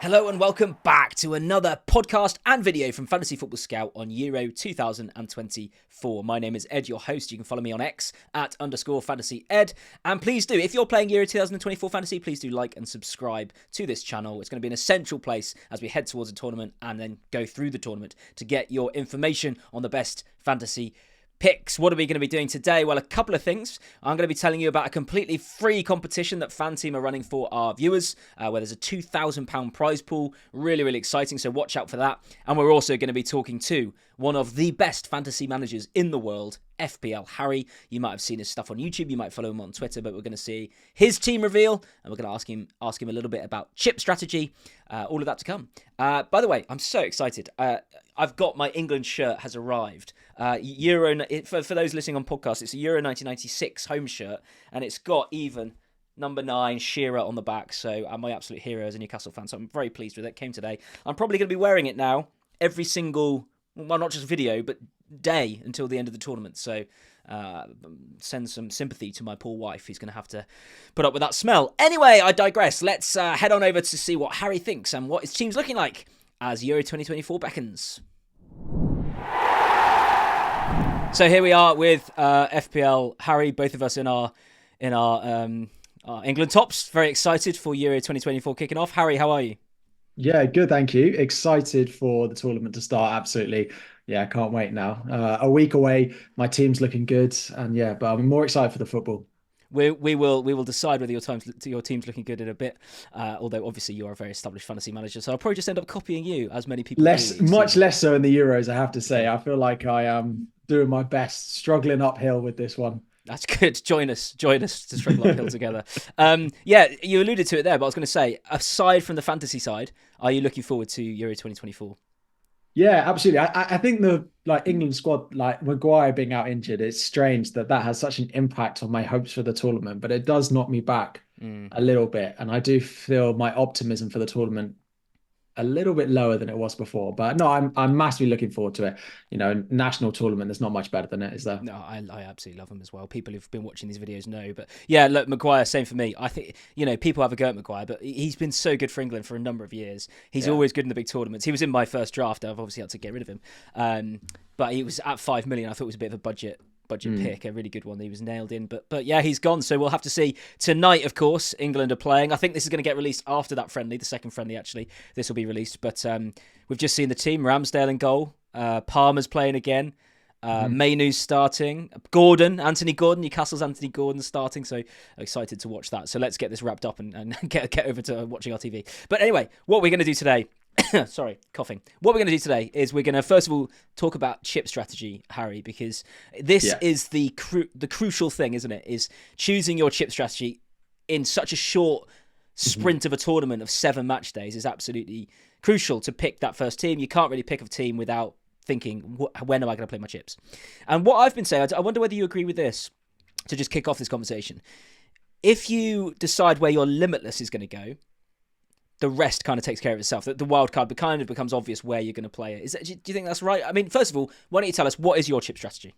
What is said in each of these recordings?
Hello and welcome back to another podcast and video from Fantasy Football Scout on Euro 2024. My name is Ed, your host. You can follow me on X at _FantasyEd. And please do, if you're playing Euro 2024 Fantasy, please do like and subscribe to this channel. It's going to be an essential place as we head towards a tournament and then go through the tournament to get your information on the best fantasy picks. What are we going to be doing today? Well, a couple of things. I'm going to be telling you about a completely free competition that FANTEAM are running for our viewers, where there's a £2,000 prize pool. Really, really exciting, so watch out for that. And we're also going to be talking to one of the best fantasy managers in the world, FPL Harry. You might have seen his stuff on YouTube, you might follow him on Twitter, but we're going to see his team reveal, and we're going to ask him a little bit about chip strategy, all of that to come. By the way, I'm so excited. I've got my England shirt has arrived. For those listening on podcast, it's a Euro 1996 home shirt, and it's got even number 9 Shearer on the back. So I'm my absolute hero as a Newcastle fan. So I'm very pleased with it. Came today. I'm probably going to be wearing it now every single, well, not just video, but day until the end of the tournament. So send some sympathy to my poor wife, who's going to have to put up with that smell. Anyway, I digress. Let's head on over to see what Harry thinks and what his team's looking like as Euro 2024 beckons. So here we are with FPL Harry, both of us in our England tops. Very excited for Euro 2024 kicking off. Harry, how are you? Yeah, good, thank you. Excited for the tournament to start, absolutely. Yeah, I can't wait now. A week away, my team's looking good, and yeah, but I'm more excited for the football. We will decide whether your team's looking good in a bit. Although obviously you are a very established fantasy manager, so I'll probably just end up copying you, as many people do. Much less so in the Euros, I have to say. I feel like I am doing my best, struggling uphill with this one. That's good. Join us to struggle uphill together. Yeah, you alluded to it there, but I was going to say, aside from the fantasy side, are you looking forward to Euro 2024? Yeah, absolutely. I think the England squad, like Maguire being out injured, it's strange that has such an impact on my hopes for the tournament, but it does knock me back a little bit. And I do feel my optimism for the tournament a little bit lower than it was before. But no, I'm massively looking forward to it. You know, national tournament, there's not much better than it, is there? No, I absolutely love him as well. People who've been watching these videos know. But yeah, look, Maguire, same for me. I think, people have a go at Maguire, but he's been so good for England for a number of years. He's always good in the big tournaments. He was in my first draft. I've obviously had to get rid of him. But he was at 5 million. I thought it was a bit of a budget pick, a really good one that he was nailed in. But yeah, he's gone. So we'll have to see. Tonight, of course, England are playing. I think this is going to get released after that friendly, the second friendly, actually. This will be released. But we've just seen the team. Ramsdale in goal. Palmer's playing again. Mainoo's starting. Anthony Gordon, Newcastle's Anthony Gordon starting. So excited to watch that. So let's get this wrapped up and get over to watching our TV. But anyway, what we're going to do today... Sorry, coughing. What we're going to do today is we're going to first of all talk about chip strategy, Harry, because this is the crucial thing, isn't it? Is choosing your chip strategy in such a short sprint of a tournament of 7 match days is absolutely crucial to pick that first team. You can't really pick a team without thinking, when am I going to play my chips? And what I've been saying, I wonder whether you agree with this, to just kick off this conversation. If you decide where your limitless is going to go, the rest kind of takes care of itself. The wild card kind of becomes obvious where you're going to play it. Do you think that's right? I mean, first of all, why don't you tell us, what is your chip strategy?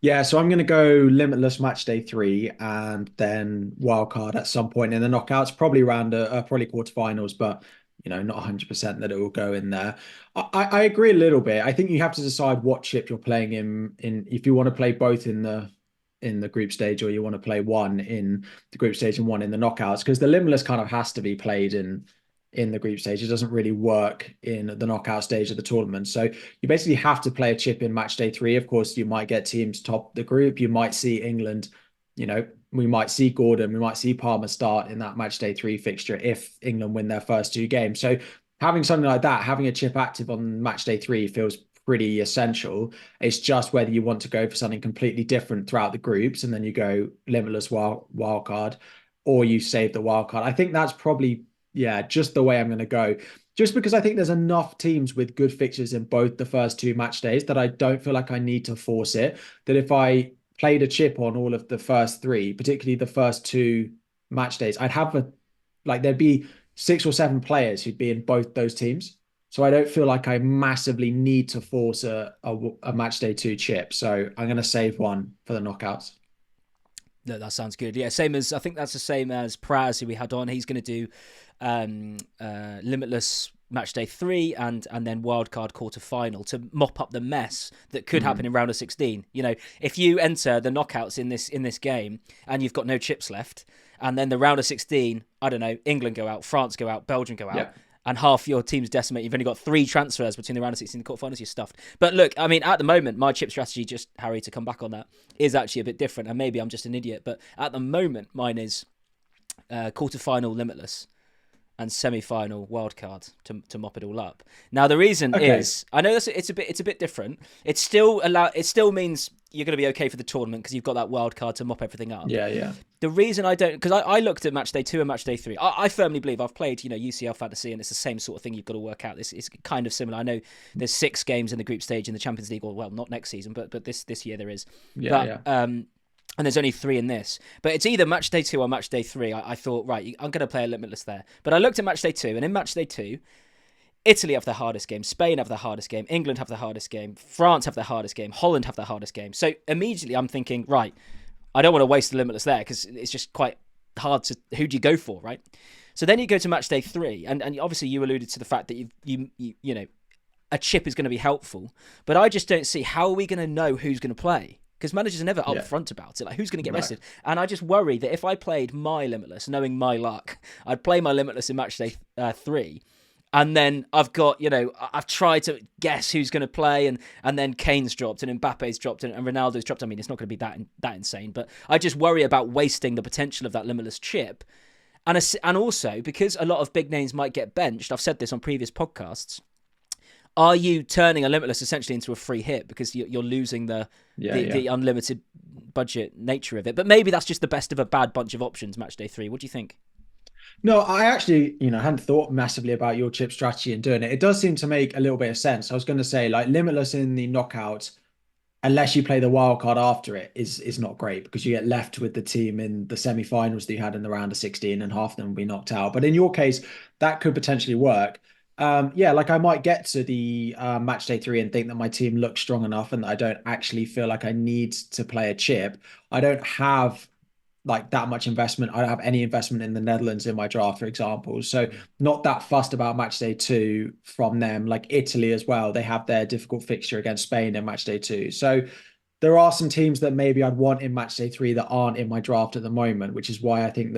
Yeah, so I'm going to go limitless match day 3 and then wild card at some point in the knockouts, probably around probably quarterfinals, but not 100% that it will go in there. I agree a little bit. I think you have to decide what chip you're playing in if you want to play both in the group stage, or you want to play one in the group stage and one in the knockouts, because the limitless kind of has to be played in the group stage. It doesn't really work in the knockout stage of the tournament. So you basically have to play a chip in match day 3. Of course, you might get teams top the group. You might see England, we might see Gordon, we might see Palmer start in that match day 3 fixture if England win their first 2 games. So having something like that, having a chip active on match day 3 feels pretty essential. It's just whether you want to go for something completely different throughout the groups and then you go limitless wild card, or you save the wild card. I think that's probably just the way I'm going to go. Just because I think there's enough teams with good fixtures in both the first 2 match days that I don't feel like I need to force it. That if I played a chip on all of the first 3, particularly the first 2 match days, I'd have there'd be 6 or 7 players who'd be in both those teams. So I don't feel like I massively need to force a match day 2 chip. So I'm going to save one for the knockouts. No, that sounds good. Yeah, I think that's the same as Praz, who we had on. He's going to do Limitless match day 3 and then wildcard quarter final to mop up the mess that could happen in round of 16. You know, if you enter the knockouts in this game and you've got no chips left, and then the round of 16, I don't know, England go out, France go out, Belgium go out. Yeah. And half your team's decimate. You've only got 3 transfers between the round of 16 and the quarterfinals. You're stuffed. But look, I mean, at the moment, my chip strategy, just Harry, to come back on that, is actually a bit different. And maybe I'm just an idiot, but at the moment, mine is quarterfinal limitless and semi-final wildcard to mop it all up. Now the reason is, I know it's a bit different. It still means you're going to be okay for the tournament because you've got that wildcard to mop everything up. Yeah. The reason I don't, because I looked at match day 2 and match day 3. I firmly believe, I've played, you know, UCL Fantasy, and it's the same sort of thing you've got to work out. This is kind of similar. I know there's 6 games in the group stage in the Champions League, or well, not next season, but this year there is. And there's only 3 in this. But it's either match day 2 or match day 3. I thought, right, I'm going to play a limitless there. But I looked at match day 2, and in match day 2, Italy have the hardest game, Spain have the hardest game, England have the hardest game, France have the hardest game, Holland have the hardest game. So immediately I'm thinking, right, I don't want to waste the limitless there because it's just quite hard to, who do you go for, right? So then you go to match day 3, and obviously you alluded to the fact that you know, a chip is going to be helpful, but I just don't see how are we going to know who's going to play. Because managers are never upfront about it. Like, who's going to get rested? And I just worry that if I played my limitless, knowing my luck, I'd play my limitless in match day 3. And then I've got, you know, I've tried to guess who's going to play, and then Kane's dropped, and Mbappe's dropped, and Ronaldo's dropped. I mean, it's not going to be that insane, but I just worry about wasting the potential of that limitless chip. And also, because a lot of big names might get benched, I've said this on previous podcasts, are you turning a limitless essentially into a free hit because you're losing the unlimited budget nature of it? But maybe that's just the best of a bad bunch of options, match day 3. What do you think? No, I actually, hadn't thought massively about your chip strategy and doing it. It does seem to make a little bit of sense. I was going to say, like, limitless in the knockouts, unless you play the wild card after it, is not great because you get left with the team in the semi-finals that you had in the round of 16, and half of them will be knocked out. But in your case, that could potentially work. Like I might get to the match day 3 and think that my team looks strong enough and that I don't actually feel like I need to play a chip. I don't have like that much investment. I don't have any investment in the Netherlands in my draft, for example. So not that fussed about match day 2 from them. Like Italy as well, they have their difficult fixture against Spain in match day 2. So there are some teams that maybe I'd want in match day 3 that aren't in my draft at the moment, which is why I think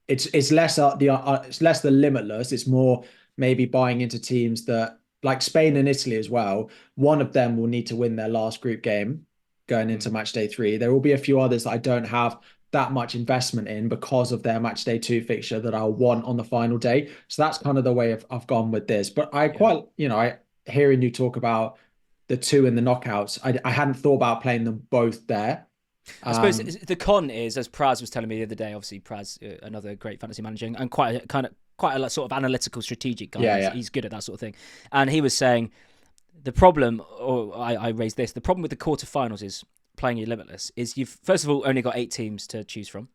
it's less the limitless. It's more maybe buying into teams that, like Spain and Italy as well, one of them will need to win their last group game going into match day 3. There will be a few others that I don't have that much investment in because of their match day 2 fixture that I'll want on the final day. So that's kind of the way I've gone with this. But I quite, I hearing you talk about the 2 in the knockouts, I hadn't thought about playing them both there. I suppose the con is, as Praz was telling me the other day, obviously Praz, another great fantasy manager and quite a sort of analytic strategic guy. He's good at that sort of thing. And he was saying the problem, or I raised this, the problem with the quarterfinals is playing your limitless is you've, first of all, only got 8 teams to choose from.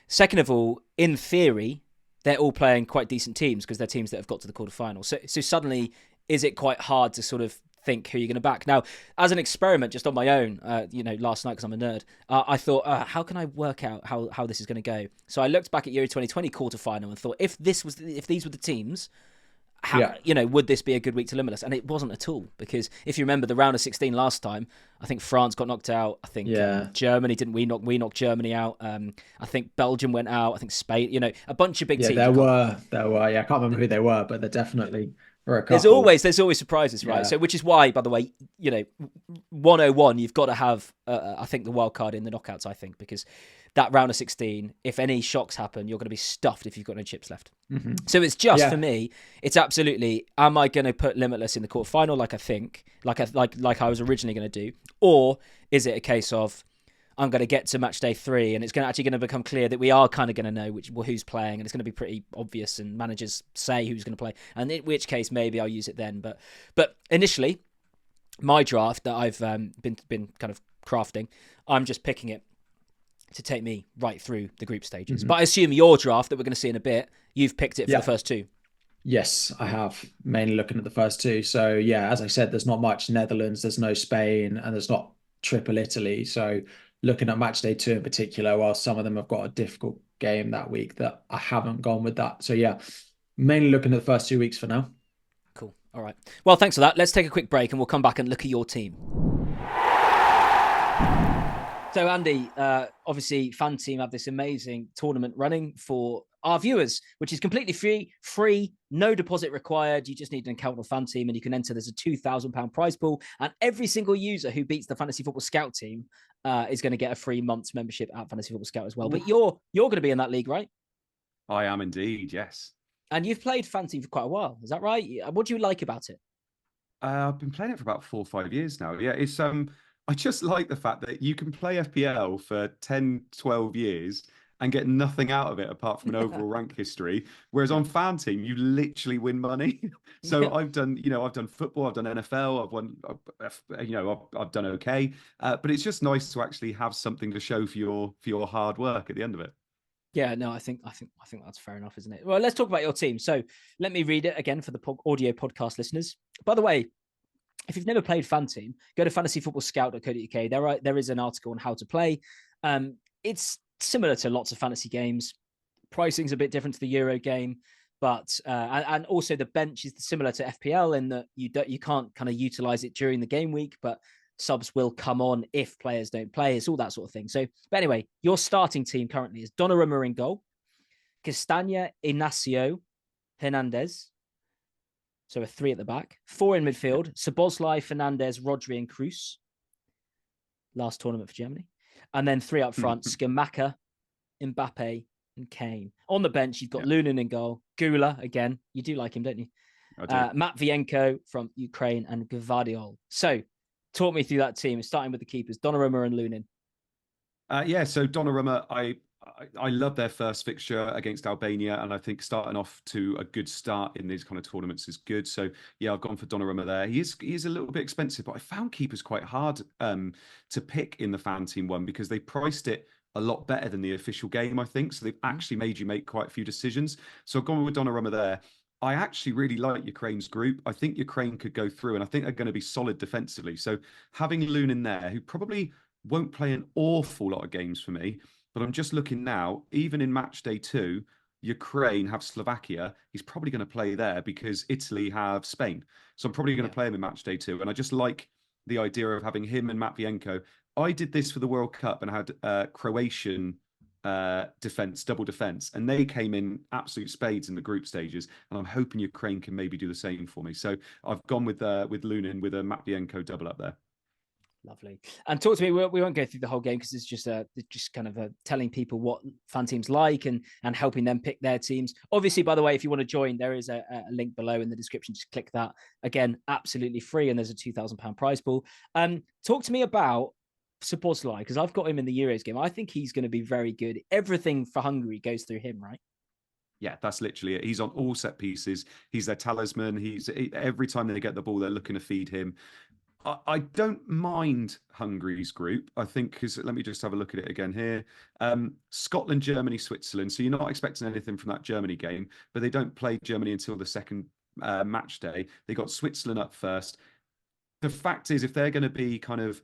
Second of all, in theory, they're all playing quite decent teams because they're teams that have got to the quarterfinals. So suddenly, is it quite hard to sort of think who you're going to back? Now, as an experiment, just on my own, last night because I'm a nerd, I thought, how can I work out how this is going to go? So I looked back at Euro 2020 quarterfinal and thought, if these were the teams, would this be a good week to limitless? And it wasn't at all, because if you remember the round of 16 last time, I think France got knocked out. I think Germany didn't. We knocked Germany out. I think Belgium went out. I think Spain. A bunch of big teams. There were. Yeah, I can't remember who they were, but they're definitely. There's always surprises, right? So, which is why, by the way, 101, you've got to have, I think, the wild card in the knockouts. I think because that round of 16, if any shocks happen, you're going to be stuffed if you've got no chips left. Mm-hmm. So it's just for me, it's absolutely: am I going to put limitless in the quarterfinal, like I think, like I was originally going to do, or is it a case of I'm going to get to match day 3 and it's going to become clear that we are kind of going to know who's playing, and it's going to be pretty obvious and managers say who's going to play, and in which case maybe I'll use it then. But initially, my draft that I've been kind of crafting, I'm just picking it to take me right through the group stages. Mm-hmm. But I assume your draft that we're going to see in a bit, you've picked it for the first 2. Yes, I have, mainly looking at the first 2. So as I said, there's not much Netherlands, there's no Spain, and there's not triple Italy. So looking at match day 2 in particular, while some of them have got a difficult game that week that I haven't gone with that. So yeah, mainly looking at the first 2 weeks for now. Cool. All right. Well, thanks for that. Let's take a quick break and we'll come back and look at your team. So, Andy, obviously, FanTeam have this amazing tournament running for our viewers, which is completely free, no deposit required. You just need an account on FanTeam and you can enter. There's a £2,000 prize pool. And every single user who beats the Fantasy Football Scout team is going to get a free month's membership at Fantasy Football Scout as well. But you're going to be in that league, right? I am indeed, yes. And you've played FanTeam for quite a while. Is that right? What do you like about it? I've been playing it for about 4 or 5 years now. Yeah, it's I just like the fact that you can play FPL for 10, 12 years and get nothing out of it apart from an overall rank history. Whereas on FanTeam, you literally win money. So I've done football, I've done NFL, I've won, I've done okay. But it's just nice to actually have something to show for your hard work at the end of it. Yeah, no, I think that's fair enough, isn't it? Well, let's talk about your team. So let me read it again for the audio podcast listeners. By the way, if you've never played FanTeam, go to fantasyfootballscout.co.uk. There is an article on how to play. It's similar to lots of fantasy games. Pricing's a bit different to the Euro game, but and also the bench is similar to FPL in that you can't kind of utilize it during the game week, but subs will come on if players don't play. It's all that sort of thing. So, but anyway, your starting team currently is Donnarumma in goal, Castagna, Inacio, Hernandez. So a 3 at the back, 4 in midfield, Szoboszlai, Fernandez, Rodri and Kroos. Last tournament for Germany. And then 3 up front, Scamacca, Mbappe and Kane. On the bench, you've got Lunin in goal, Gula again. You do like him, don't you? I do. Matvienko from Ukraine and Gvardiol. So talk me through that team, starting with the keepers, Donnarumma and Lunin. So Donnarumma, I love their first fixture against Albania, and I think starting off to a good start in these kind of tournaments is good. So yeah, I've gone for Donnarumma there. He is a little bit expensive, but I found keepers quite hard to pick in the FanTeam one because they priced it a lot better than the official game, I think. So they've actually made you make quite a few decisions. So I've gone with Donnarumma there. I actually really like Ukraine's group. I think Ukraine could go through, and I think they're going to be solid defensively. So having Lunin there, who probably won't play an awful lot of games for me, but I'm just looking now, even in match day 2, Ukraine have Slovakia. He's probably going to play there because Italy have Spain. So I'm probably going to play him in match day 2. And I just like the idea of having him and Matvienko. I did this for the World Cup and had Croatian defense, double defense, and they came in absolute spades in the group stages. And I'm hoping Ukraine can maybe do the same for me. So I've gone with Lunin with a Matvienko double up there. Lovely. And talk to me. We won't go through the whole game because it's just kind of telling people what FanTeam's like and helping them pick their teams. Obviously, by the way, if you want to join, there is a link below in the description. Just click that. Again, absolutely free, and there's a £2,000 prize pool. Talk to me about Szoboszlai because I've got him in the Euros game. I think he's going to be very good. Everything for Hungary goes through him, right? Yeah, that's literally it. He's on all set pieces. He's their talisman. Every time they get the ball, they're looking to feed him. I don't mind Hungary's group. I think because let me just have a look at it again here. Scotland, Germany, Switzerland. So you're not expecting anything from that Germany game, but they don't play Germany until the second match day. They got Switzerland up first. The fact is, if they're going to be kind of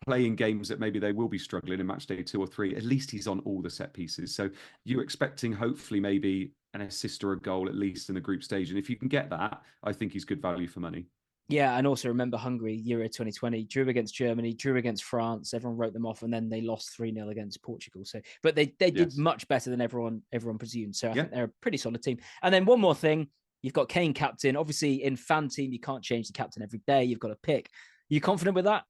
playing games that maybe they will be struggling in match day 2 or 3, at least he's on all the set pieces. So you're expecting hopefully maybe an assist or a goal at least in the group stage. And if you can get that, I think he's good value for money. Yeah, and also remember Hungary, Euro 2020, drew against Germany, drew against France. Everyone wrote them off, and then they lost 3-0 against Portugal. So, but they did much better than everyone presumed. So I think they're a pretty solid team. And then one more thing, you've got Kane captain. Obviously, in FanTeam, you can't change the captain every day. You've got to pick. You confident with that?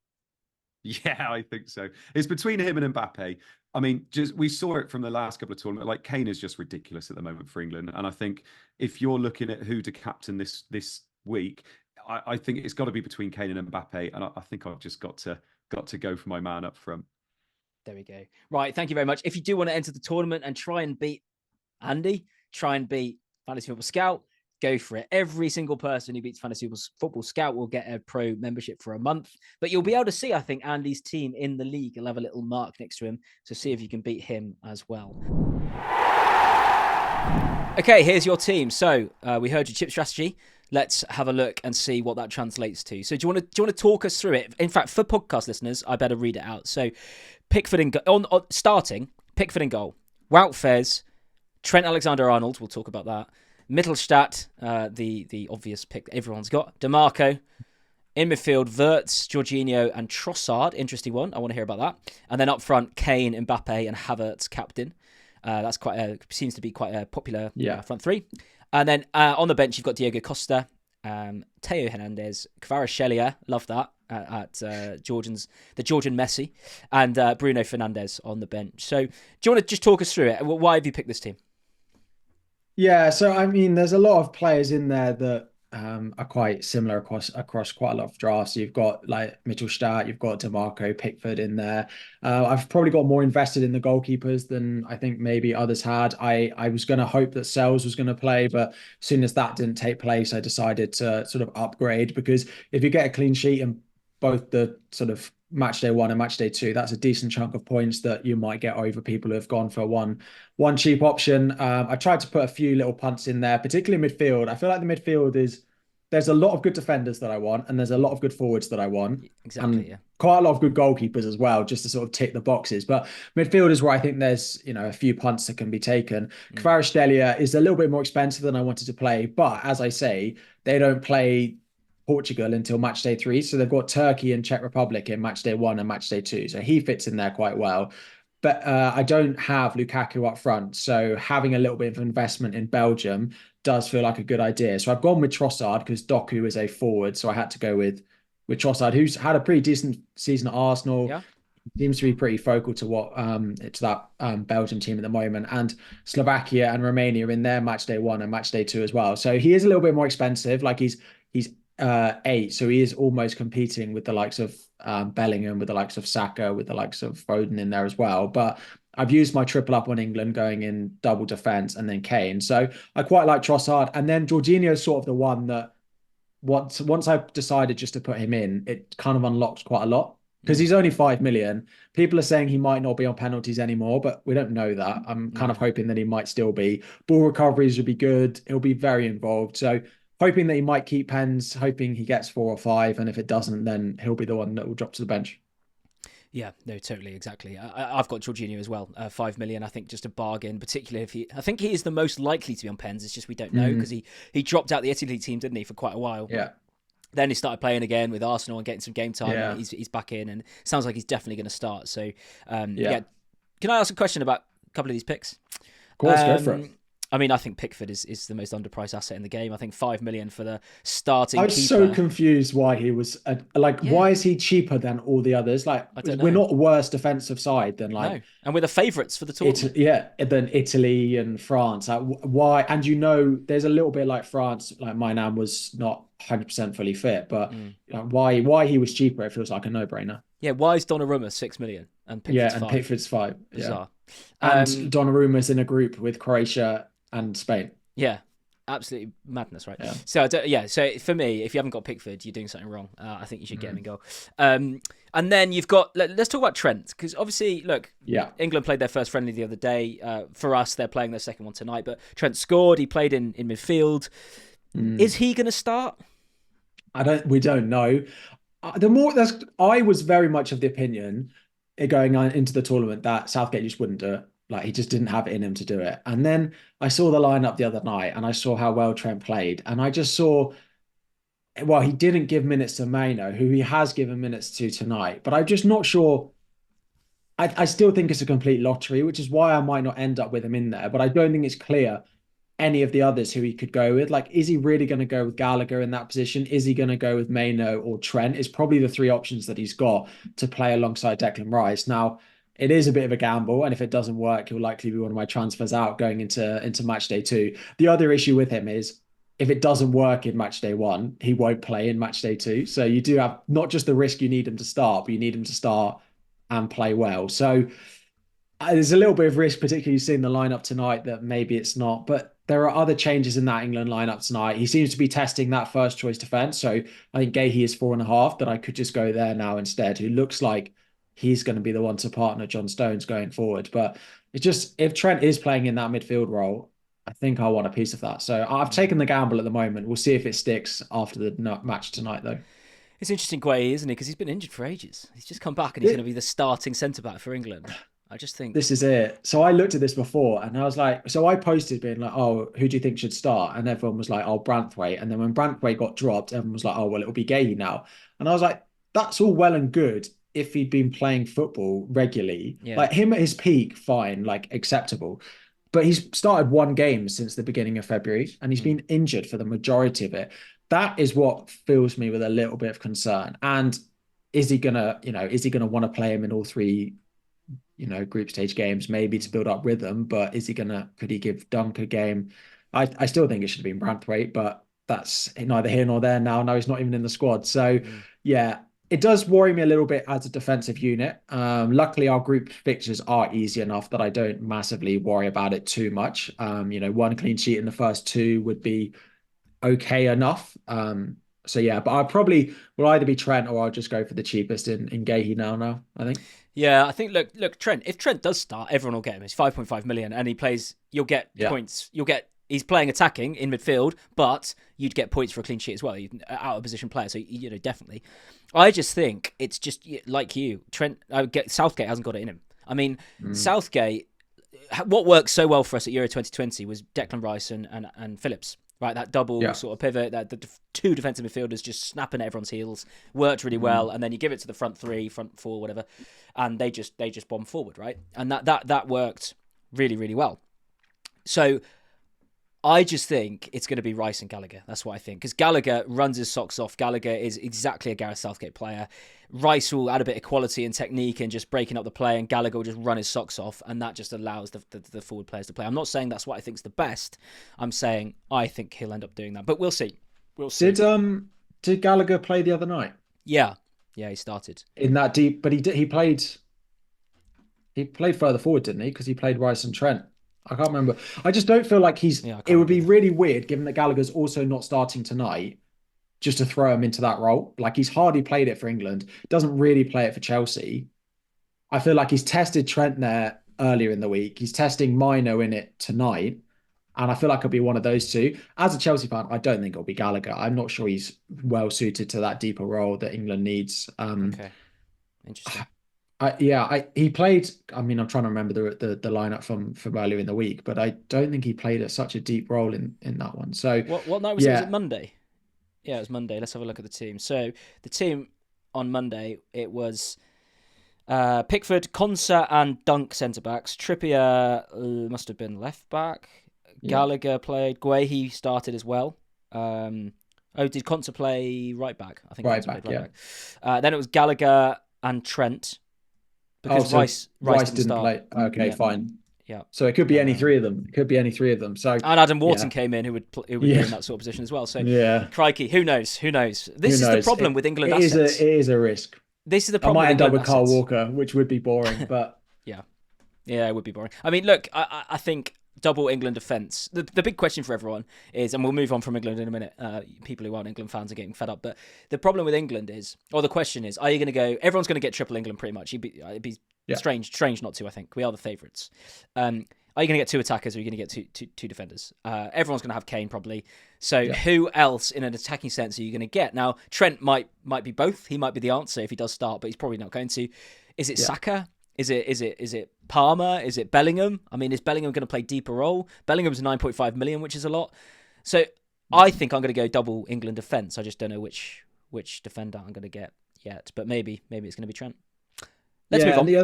Yeah, I think so. It's between him and Mbappe. I mean, we saw it from the last couple of tournaments. Like Kane is just ridiculous at the moment for England, and I think if you're looking at who to captain this week, I think it's got to be between Kane and Mbappe, and I think I've just got to go for my man up front. There we go. Right, thank you very much. If you do want to enter the tournament and try and beat Andy, try and beat Fantasy Football Scout, go for it. Every single person who beats Fantasy Football Scout will get a pro membership for a month. But you'll be able to see, I think, Andy's team in the league. You'll have a little mark next to him to see if you can beat him as well. Okay, here's your team. So we heard your chip strategy. Let's have a look and see what that translates to. So do you want to talk us through it? In fact, for podcast listeners, I better read it out. So Pickford in starting, Pickford in goal, Wout Fez, Trent Alexander-Arnold, we'll talk about that. Mittelstadt, the obvious pick that everyone's got. DeMarco. In midfield, Wirtz, Jorginho, and Trossard. Interesting one. I want to hear about that. And then up front, Kane, Mbappe, and Havertz, captain. That's seems to be quite a popular front three. And then on the bench, you've got Diego Costa, Teo Hernandez, Kvaratskhelia, love that, at the Georgian Messi, and Bruno Fernandes on the bench. So do you want to just talk us through it? Why have you picked this team? Yeah, so I mean, there's a lot of players in there that are quite similar across quite a lot of drafts. You've got like Mittelstadt, you've got DeMarco, Pickford in there. I've probably got more invested in the goalkeepers than I think maybe others had. I was going to hope that Sells was going to play, but as soon as that didn't take place, I decided to sort of upgrade, because if you get a clean sheet in both the sort of match day 1 and match day 2, that's a decent chunk of points that you might get over people who have gone for one cheap option. I tried to put a few little punts in there, particularly midfield. I feel like the midfield there's a lot of good defenders that I want, and there's a lot of good forwards that I want. Exactly, and yeah. quite a lot of good goalkeepers as well, just to sort of tick the boxes. But midfield is where I think there's, a few punts that can be taken. Kvaratskhelia is a little bit more expensive than I wanted to play, but as I say, they don't play Portugal until match day 3. So they've got Turkey and Czech Republic in match day 1 and match day 2. So he fits in there quite well. But I don't have Lukaku up front. So having a little bit of investment in Belgium does feel like a good idea. So I've gone with Trossard because Doku is a forward. So I had to go with Trossard, who's had a pretty decent season at Arsenal. Yeah. Seems to be pretty focal to that Belgian team at the moment, and Slovakia and Romania in their match day 1 and match day 2 as well. So he is a little bit more expensive. Like he's 8, so he is almost competing with the likes of Bellingham, with the likes of Saka, with the likes of Foden in there as well. But I've used my triple up on England, going in double defense and then Kane. So I quite like Trossard, and then Jorginho is sort of the one that once I've decided just to put him in, it kind of unlocks quite a lot, because he's only 5 million. People are saying he might not be on penalties anymore, but we don't know that. I'm kind of hoping that he might still be. Ball recoveries would be good. He'll be very involved. So hoping that he might keep pens, hoping he gets 4 or 5. And if it doesn't, then he'll be the one that will drop to the bench. Yeah, no, totally, exactly. I've got Jorginho as well, 5 million. I think just a bargain, particularly I think he is the most likely to be on pens. It's just we don't know, because he dropped out the Italy team, didn't he, for quite a while? Yeah. Then he started playing again with Arsenal and getting some game time. Yeah. And he's back in, and sounds like he's definitely going to start. So, Yeah. Can I ask a question about a couple of these picks? Of course, go for it. I mean, I think Pickford is the most underpriced asset in the game. I think 5 million for the starting I was keeper. so confused why he was why is he cheaper than all the others? Like, we're not a worse defensive side than No. And we're the favourites for the tournament. than Italy and France. Like, why? And there's a little bit like France. Like Mainam was not 100% fully fit, but why he was cheaper? It feels like a no-brainer. Yeah, why is Donnarumma 6 million and Pickford's 5? Pickford's 5. Bizarre. Yeah. And Donnarumma's in a group with Croatia and Spain. Yeah, absolutely madness, right? Yeah. So for me, if you haven't got Pickford, you're doing something wrong. I think you should get him in goal. And then you've got, let's talk about Trent, because obviously, look, England played their first friendly the other day. For us, they're playing their second one tonight, but Trent scored. He played in midfield. Is he going to start? We don't know. I was very much of the opinion going on into the tournament that Southgate just wouldn't do it. Like, he just didn't have it in him to do it. And then I saw the lineup the other night, and I saw how well Trent played, and I just saw, well, he didn't give minutes to Maino, who he has given minutes to tonight, but I'm just not sure. I still think it's a complete lottery, which is why I might not end up with him in there, but I don't think it's clear any of the others who he could go with. Like, is he really going to go with Gallagher in that position? Is he going to go with Maino or Trent? Is probably the 3 options that he's got to play alongside Declan Rice. Now, it is a bit of a gamble, and if it doesn't work, he'll likely be one of my transfers out going into match day 2. The other issue with him is, if it doesn't work in match day 1, he won't play in match day 2. So you do have not just the risk you need him to start, but you need him to start and play well. So there's a little bit of risk, particularly seeing the lineup tonight, that maybe it's not. But there are other changes in that England lineup tonight. He seems to be testing that first choice defense. So I think Gahey is 4.5, but I could just go there now instead, who looks like he's going to be the one to partner John Stones going forward. But it's just, if Trent is playing in that midfield role, I think I want a piece of that. So I've taken the gamble at the moment. We'll see if it sticks after the match tonight, though. It's interesting, Guay, isn't it? Because he's been injured for ages. He's just come back, and he's going to be the starting centre-back for England. I just think This is it. So I looked at this before and I was like, so I posted being like, oh, who do you think should start? And everyone was like, oh, Branthwaite. And then when Branthwaite got dropped, everyone was like, oh, well, it'll be Gahey now. And I was like, that's all well and good if he'd been playing football regularly. yeah. Like him at his peak, fine, like acceptable. But he's started one game since the beginning of February and he's been injured for the majority of it. That is what fills me with a little bit of concern. And is he gonna want to play him in all three group stage games, maybe to build up rhythm, but could he give Dunk a game? I still think it should have been Branthwaite, but that's neither here nor there now. Now he's not even in the squad. So yeah, it does worry me a little bit as a defensive unit. Luckily our group fixtures are easy enough that I don't massively worry about it too much. One clean sheet in the first two would be okay enough. So yeah, but I probably will either be Trent or I'll just go for the cheapest in Gahey now, I think. Yeah, I think look, Trent. If Trent does start, everyone will get him. He's 5.5 million, and he plays. You'll get points. He's playing attacking in midfield, but you'd get points for a clean sheet as well. Out of position player, so definitely. I just think it's just like you, Trent. Southgate hasn't got it in him. I mean, Southgate. What worked so well for us at Euro 2020 was Declan Rice and Phillips. Right, that double sort of pivot, that the two defensive midfielders just snapping at everyone's heels, worked really well, and then you give it to the front three, front four, whatever, and they just bomb forward, right? And that worked really, really well. So I just think it's going to be Rice and Gallagher. That's what I think. Because Gallagher runs his socks off. Gallagher is exactly a Gareth Southgate player. Rice will add a bit of quality and technique and just breaking up the play, and Gallagher will just run his socks off, and that just allows the forward players to play. I'm not saying that's what I think is the best. I'm saying I think he'll end up doing that. But we'll see. We'll see. Did Gallagher play the other night? Yeah, he started. In that deep, but he played further forward, didn't he? Because he played Rice and Trent. I can't remember. I just don't feel like it would be really weird, given that Gallagher's also not starting tonight, just to throw him into that role. Like, he's hardly played it for England, doesn't really play it for Chelsea. I feel like he's tested Trent there earlier in the week. He's testing Mino in it tonight. And I feel like it'll be one of those two. As a Chelsea fan, I don't think it'll be Gallagher. I'm not sure he's well suited to that deeper role that England needs. Okay. Interesting. He played. I mean, I'm trying to remember the lineup from earlier in the week, but I don't think he played at such a deep role in that one. So what night was it? Was it Monday? Yeah, it was Monday. Let's have a look at the team. So the team on Monday, it was Pickford, Konsa, and Dunk centre backs. Trippier must have been left back. Gallagher played. Guehi started as well. Did Konsa play right back? I think right back. Then it was Gallagher and Trent. Because Rice didn't play. Okay, fine. Yeah. So it could be any three of them. So and Adam Wharton came in, who would be in that sort of position as well. So crikey, who knows? This is the problem with England assets. It is a risk. This is the problem. I might end up with Kyle Walker, which would be boring, but yeah, it would be boring. I mean, look, I think double England defence. The big question for everyone is, and we'll move on from England in a minute. People who aren't England fans are getting fed up, but the problem with England is, or the question is, are you going to go? Everyone's going to get triple England pretty much. It'd be strange not to. I think we are the favourites. Are you going to get two attackers, or are you going to get two defenders? Everyone's going to have Kane probably. So who else in an attacking sense are you going to get? Now Trent might be both. He might be the answer if he does start, but he's probably not going to. Is it Saka? Is it Palmer? Is it Bellingham? I mean, is Bellingham going to play deeper role? Bellingham's 9.5 million, which is a lot. So I think I'm going to go double England defence. I just don't know which defender I'm going to get yet. But maybe it's going to be Trent. Let's move on. The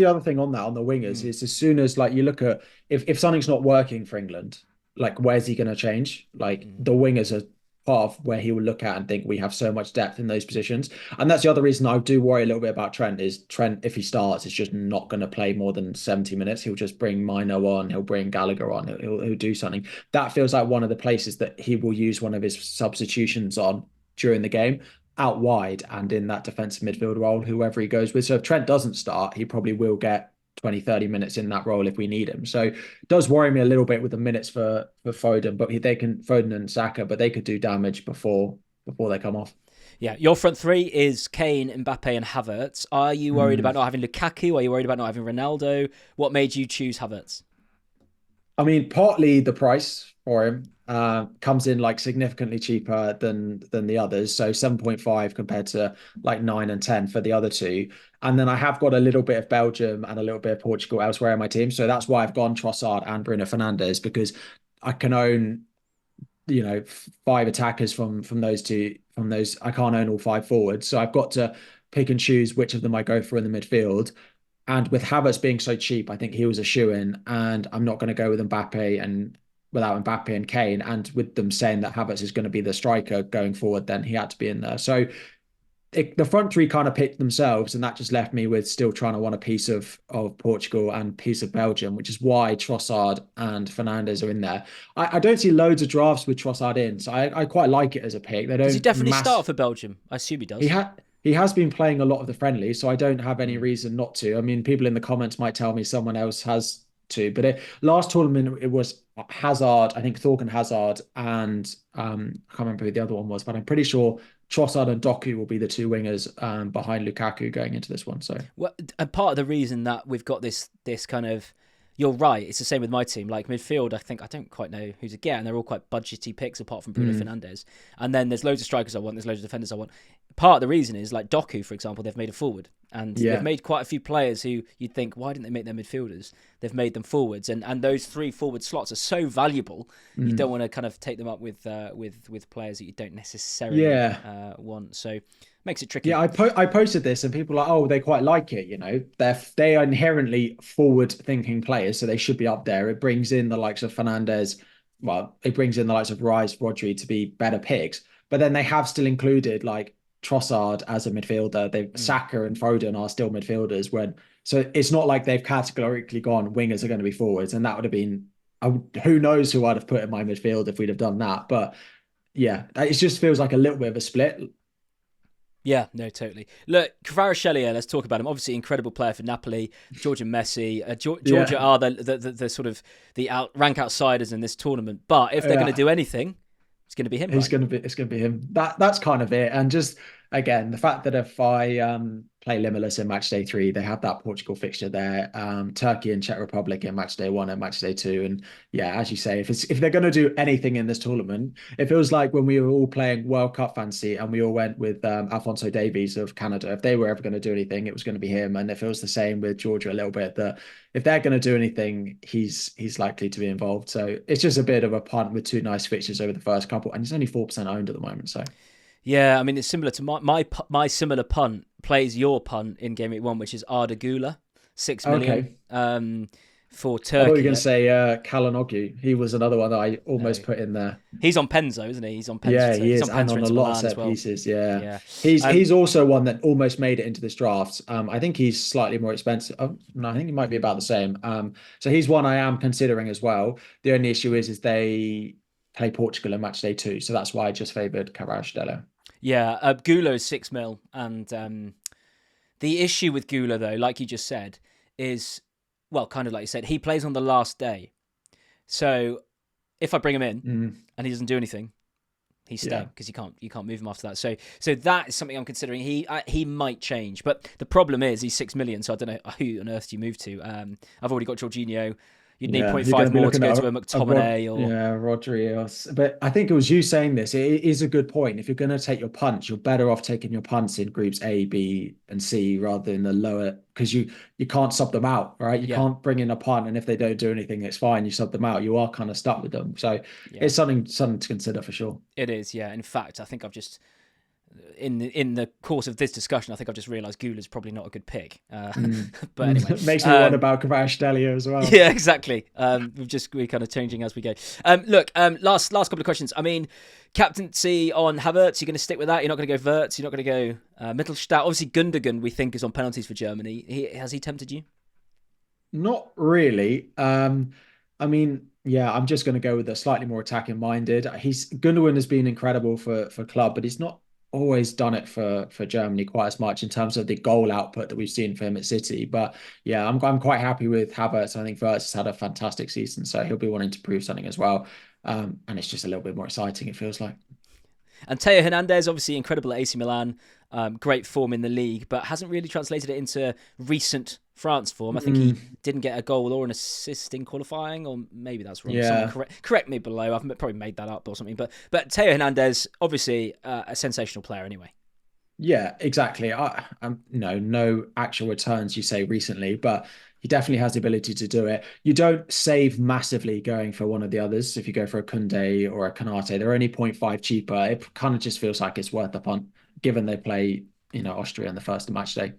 other thing on that, on the wingers, is as soon as you look at if something's not working for England, where's he going to change? The wingers are part of where he will look at and think we have so much depth in those positions. And that's the other reason I do worry a little bit about Trent is Trent, if he starts, is just not going to play more than 70 minutes. He'll just bring Mino on. He'll bring Gallagher on. He'll do something. That feels like one of the places that he will use one of his substitutions on during the game, out wide and in that defensive midfield role, whoever he goes with. So if Trent doesn't start, he probably will get 20-30 minutes in that role if we need him. So it does worry me a little bit with the minutes for Foden, but Foden and Saka, but they could do damage before they come off. Yeah, your front three is Kane, Mbappe, and Havertz. Are you worried about not having Lukaku? Are you worried about not having Ronaldo? What made you choose Havertz? I mean, partly the price for him comes in like significantly cheaper than the others. So 7.5 compared to like 9 and 10 for the other two. And then I have got a little bit of Belgium and a little bit of Portugal elsewhere in my team. So that's why I've gone Trossard and Bruno Fernandes, because I can own, five attackers from those two, from those. I can't own all five forwards. So I've got to pick and choose which of them I go for in the midfield. And with Havertz being so cheap, I think he was a shoe-in, and I'm not going to go with Mbappe and without Mbappe and Kane. And with them saying that Havertz is going to be the striker going forward, then he had to be in there. So the front three kind of picked themselves, and that just left me with still trying to want a piece of Portugal and a piece of Belgium, which is why Trossard and Fernandes are in there. I don't see loads of drafts with Trossard in, so I quite like it as a pick. They Does he don't definitely mass start for Belgium? I assume he he does. had he has been playing a lot of the friendly, so I don't have any Mm. reason not to. I mean, people in the comments might tell me someone else has to, but last tournament it was Hazard, I think Thorgan Hazard, and I can't remember who the other one was, but I'm pretty sure Trossard and Doku will be the two wingers behind Lukaku going into this one. So Well, and part of the reason that we've got this kind of, you're right. It's the same with my team. Like midfield, I think I don't quite know who to get, and they're all quite budgety picks apart from Bruno Fernandes. And then there's loads of strikers I want. There's loads of defenders I want. Part of the reason is like Doku, for example, they've made a forward, and they've yeah, made quite a few players who you'd think, why didn't they make them midfielders? They've made them forwards, and those three forward slots are so valuable. You don't want to kind of take them up with players that you don't necessarily yeah. want. So makes it Yeah, tricky. I posted this and people are like, oh, they quite like it. They are inherently forward-thinking players, so they should be up there. It brings in the likes of Fernandez. Well, it brings in the likes of Rice, Rodri to be better picks. But then they have still included like Trossard as a midfielder. They Mm. Saka and Foden are still midfielders. So it's not like they've categorically gone wingers are going to be forwards, and that would have been who knows who I'd have put in my midfield if we'd have done that. But yeah, it just feels like a little bit of a split. Yeah, no, totally. Look, Kvaratskhelia, let's talk about him. Obviously, incredible player for Napoli. Georgia Messi. Georgia Yeah. are the sort of the rank outsiders in this tournament. But if they're going to Yeah. do anything, it's going to be him, He's right? gonna be it's gonna be him. That's kind of it. And just again, the fact that if I play Limitless in match day 3, they have that Portugal fixture there, Turkey and Czech Republic in match day 1 and match day 2. And yeah, as you say, if they're gonna do anything in this tournament, it feels like when we were all playing World Cup fantasy and we all went with Alphonso Davies of Canada, if they were ever going to do anything, it was going to be him. And it feels the same with Georgia a little bit, that if they're going to do anything, he's likely to be involved. So it's just a bit of a punt with two nice fixtures over the first couple, and he's only 4% owned at the moment. So Yeah, I mean, it's similar to my similar punt plays your punt in Game Week 1, which is Arda Güler, 6 million okay, for I thought you were Turkey. going to say Kalanoglu. He was another one that I almost No, put in there. he's on Penzo, isn't he? He's on Yeah, Penzo. he He's is, on and Penzo on a into lot of Milan as set well. pieces. Yeah, Yeah. he's also one that almost made it into this draft. I think he's slightly more expensive. Oh, no, I think he might be about the same. So he's one I am considering as well. The only issue is they play Portugal in match day 2, so that's why I just favoured Kvaratskhelia. Yeah, Güler is 6 mil, and the issue with Güler, though, like you just said, is, well, kind of like you said, he plays on the last day. So if I bring him in and he doesn't do anything, he's Yeah. staying because you can't move him after that. So that is something I'm considering. He might change, but the problem is he's 6 million, so I don't know who on earth do you move to. I've already got Jorginho. You'd need Yeah, point you're going 0.5 to be more to looking go at to a McTominay or Rodri. But I think it was you saying this. It is a good point. If you're going to take your punts, you're better off taking your punts in groups A, B, and C rather than the lower, because you can't sub them out, right? You yeah, can't bring in a punt, and if they don't do anything, it's fine. You sub them out. You are kind of stuck with them. So yeah. it's something to consider for sure. It is, yeah. In fact, I think I've just in the course of this discussion, I think I've just realised Gula's probably not a good pick. But anyway, Makes me wonder about Kvaratskhelia as well. yeah, exactly. We're kind of changing as we go. Look, last couple of questions. I mean, captaincy on Havertz. You're going to stick with that. You're not going to go Wirtz. You're not going to go Mittelstadt. Obviously, Gundogan we think is on penalties for Germany. Has he tempted you? Not really. I mean, yeah, I'm just going to go with a slightly more attacking minded. Gundogan has been incredible for club, but he's not always done it for Germany quite as much in terms of the goal output that we've seen for him at City. But yeah, I'm quite happy with Havertz. I think Wirtz has had a fantastic season, so he'll be wanting to prove something as well. And it's just a little bit more exciting, it feels like. And Teo Hernandez, obviously incredible at AC Milan, great form in the league, but hasn't really translated it into recent France form. I think he didn't get a goal or an assist in qualifying, or maybe that's wrong. Yeah. Someone correct me below. I've probably made that up or something. But Teo Hernandez, obviously a sensational player anyway. Yeah, exactly. No actual returns you say recently, but he definitely has the ability to do it. You don't save massively going for one of the others. If you go for a Kunde or a Kanate, they're only 0.5 cheaper. It kind of just feels like it's worth the punt, given they play, Austria in the first match day.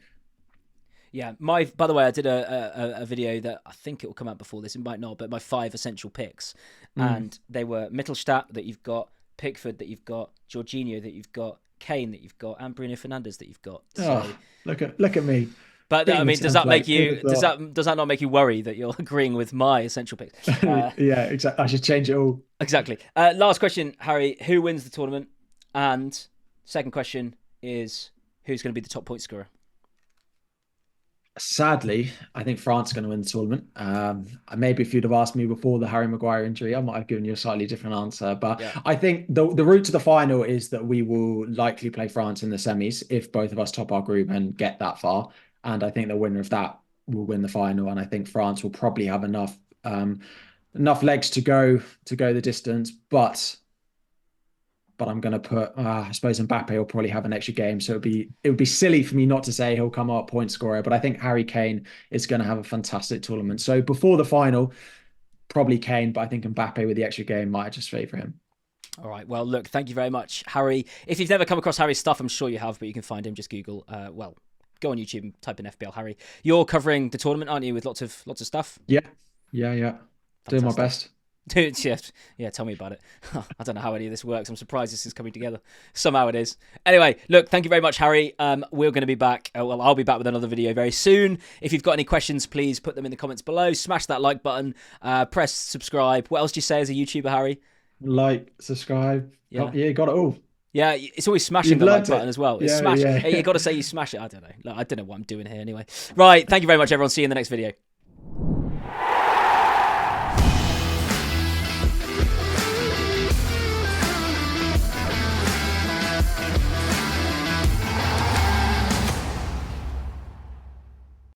Yeah, by the way, I did a video that I think it will come out before this. It might not, but my 5 essential picks, and they were Mittelstadt that you've got, Pickford that you've got, Jorginho that you've got, Kane that you've got, and Bruno Fernandes that you've got. So, look at me. But I mean, does that make you does that not make you worry that you're agreeing with my essential picks? Yeah, exactly. I should change it all. Exactly. Last question, Harry. Who wins the tournament? And second question is, who's going to be the top point scorer? Sadly, I think France are going to win the tournament. Maybe if you'd have asked me before the Harry Maguire injury, I might have given you a slightly different answer. But yeah. I think the route to the final is that we will likely play France in the semis if both of us top our group and get that far. And I think the winner of that will win the final. And I think France will probably have enough legs to go the distance. But I'm going to put, I suppose Mbappe will probably have an extra game. So it would be silly for me not to say he'll come out point scorer, but I think Harry Kane is going to have a fantastic tournament. So before the final, probably Kane, but I think Mbappe with the extra game might just favour him. All right. Well, look, thank you very much, Harry. If you've never come across Harry's stuff, I'm sure you have, but you can find him. Just Google, go on YouTube and type in FPL Harry. You're covering the tournament, aren't you, with lots of stuff? Yeah. Fantastic. Doing my best. Dude, yeah, tell me about it. I don't know how any of this works. I'm surprised this is coming together. Somehow it is. Anyway, look, thank you very much, Harry. We're going to be back. I'll be back with another video very soon. If you've got any questions, please put them in the comments below. Smash that like button. Press subscribe. What else do you say as a YouTuber, Harry? Like, subscribe. Yeah, you got it all. Yeah, it's always smashing the like button as well. It's Yeah. You got to say you smash it. I don't know. I don't know what I'm doing here anyway. Right, thank you very much, everyone. See you in the next video.